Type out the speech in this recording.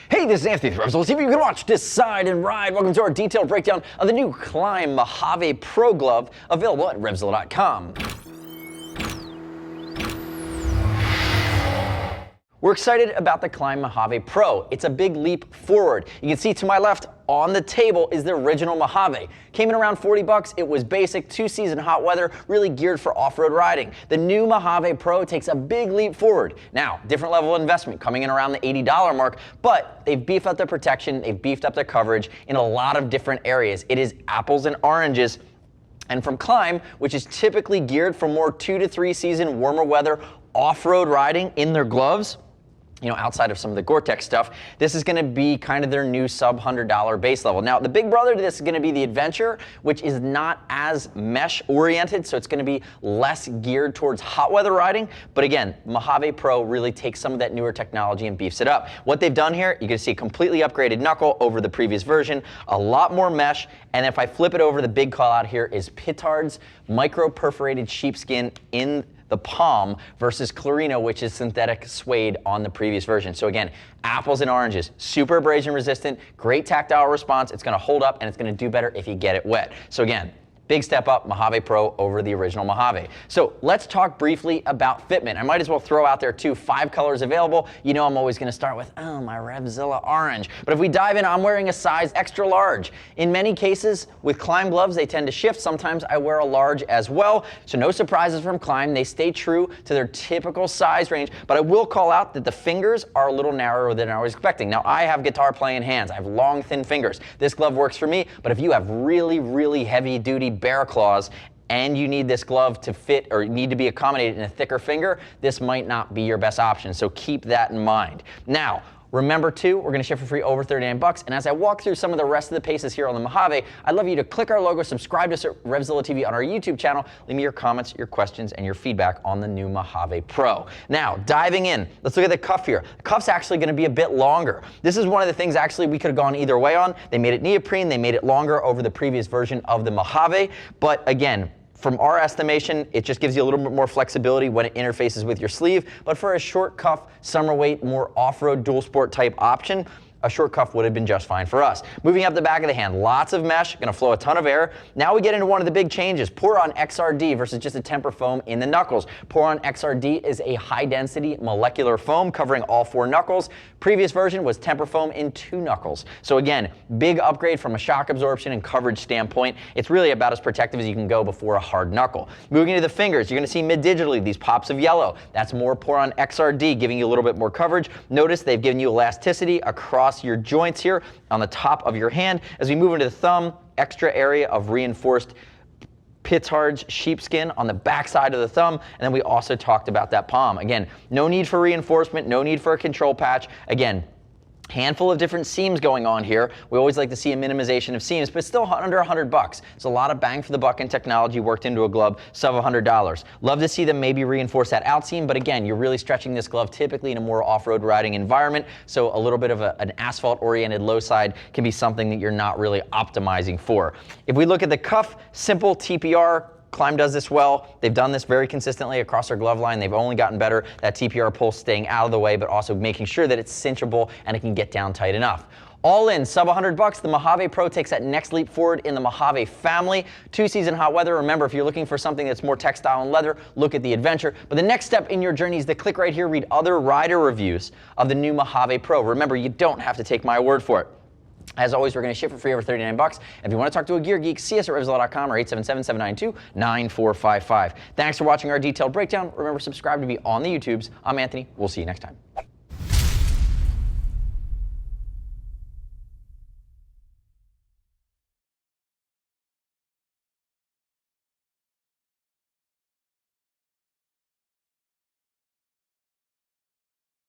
Hey, this is Anthony from RevZilla TV. You can watch, decide, and ride. Welcome to our detailed breakdown of the new Klim Mojave Pro Glove, available at RevZilla.com. We're excited about the Klim Mojave Pro. It's a big leap forward. You can see to my left on the table is the original Mojave. Came in around 40 bucks. It was basic, 2-season hot weather, really geared for off-road riding. The new Mojave Pro takes a big leap forward. Now, different level of investment, coming in around the $80 mark, but they've beefed up their protection, they've beefed up their coverage in a lot of different areas. It is apples and oranges. And from Klim, which is typically geared for more 2 to 3 season warmer weather off-road riding in their gloves, you know, outside of some of the Gore-Tex stuff, this is gonna be kind of their new sub-$100 base level. Now, the big brother to this is gonna be the Adventure, which is not as mesh-oriented, so it's gonna be less geared towards hot weather riding. But again, Mojave Pro really takes some of that newer technology and beefs it up. What they've done here, you can see a completely upgraded knuckle over the previous version, a lot more mesh, and if I flip it over, the big call out here is Pittards Micro-perforated sheepskin in the palm versus Clarino, which is synthetic suede on the previous version. So again, apples and oranges, super abrasion resistant, great tactile response. It's gonna hold up and it's gonna do better if you get it wet. So again, big step up, Mojave Pro over the original Mojave. So let's talk briefly about fitment. I might as well throw out there too, 5 colors available. You know I'm always gonna start with, oh, my RevZilla orange. But if we dive in, I'm wearing a size extra large. In many cases, with Klim gloves, they tend to shift. Sometimes I wear a large as well. So no surprises from Klim. They stay true to their typical size range, but I will call out that the fingers are a little narrower than I was expecting. Now, I have guitar playing hands. I have long, thin fingers. This glove works for me, but if you have really, really heavy duty bear claws and you need this glove to fit or need to be accommodated in a thicker finger, this might not be your best option. So keep that in mind. Now, remember too, we're gonna ship for free over 39 bucks. And as I walk through some of the rest of the paces here on the Mojave, I'd love you to click our logo, subscribe to us at RevZilla TV on our YouTube channel. Leave me your comments, your questions, and your feedback on the new Mojave Pro. Now, diving in, let's look at the cuff here. The cuff's actually gonna be a bit longer. This is one of the things actually we could have gone either way on. They made it neoprene, they made it longer over the previous version of the Mojave. But again, from our estimation, it just gives you a little bit more flexibility when it interfaces with your sleeve. But for a short cuff, summer weight, more off-road dual sport type option, a short cuff would have been just fine for us. Moving up the back of the hand, lots of mesh, gonna flow a ton of air. Now we get into one of the big changes, Poron XRD versus just a temper foam in the knuckles. Poron XRD is a high density molecular foam covering all 4 knuckles. Previous version was temper foam in 2 knuckles. So again, big upgrade from a shock absorption and coverage standpoint. It's really about as protective as you can go before a hard knuckle. Moving into the fingers, you're gonna see mid-digitally these pops of yellow. That's more Poron XRD, giving you a little bit more coverage. Notice they've given you elasticity across your joints here on the top of your hand. As we move into the thumb, extra area of reinforced Pittards sheepskin on the back side of the thumb, and then we also talked about that palm. Again, no need for reinforcement, no need for a control patch. Again, handful of different seams going on here. We always like to see a minimization of seams, but still under 100 bucks. It's a lot of bang for the buck and technology worked into a glove, sub $100. Love to see them maybe reinforce that out seam, but again, you're really stretching this glove typically in a more off-road riding environment, so a little bit of an asphalt-oriented low side can be something that you're not really optimizing for. If we look at the cuff, simple TPR, Klim does this well. They've done this very consistently across their glove line. They've only gotten better. That TPR pull staying out of the way, but also making sure that it's cinchable and it can get down tight enough. All in, sub 100 bucks, the Mojave Pro takes that next leap forward in the Mojave family. 2-season hot weather. Remember, if you're looking for something that's more textile and leather, look at the Adventure. But the next step in your journey is to click right here, read other rider reviews of the new Mojave Pro. Remember, you don't have to take my word for it. As always, we're going to ship for free over 39 bucks. If you want to talk to a gear geek, see us at RevZilla.com or 877-792-9455. Thanks for watching our detailed breakdown. Remember, subscribe to be on the YouTubes. I'm Anthony. We'll see you next time.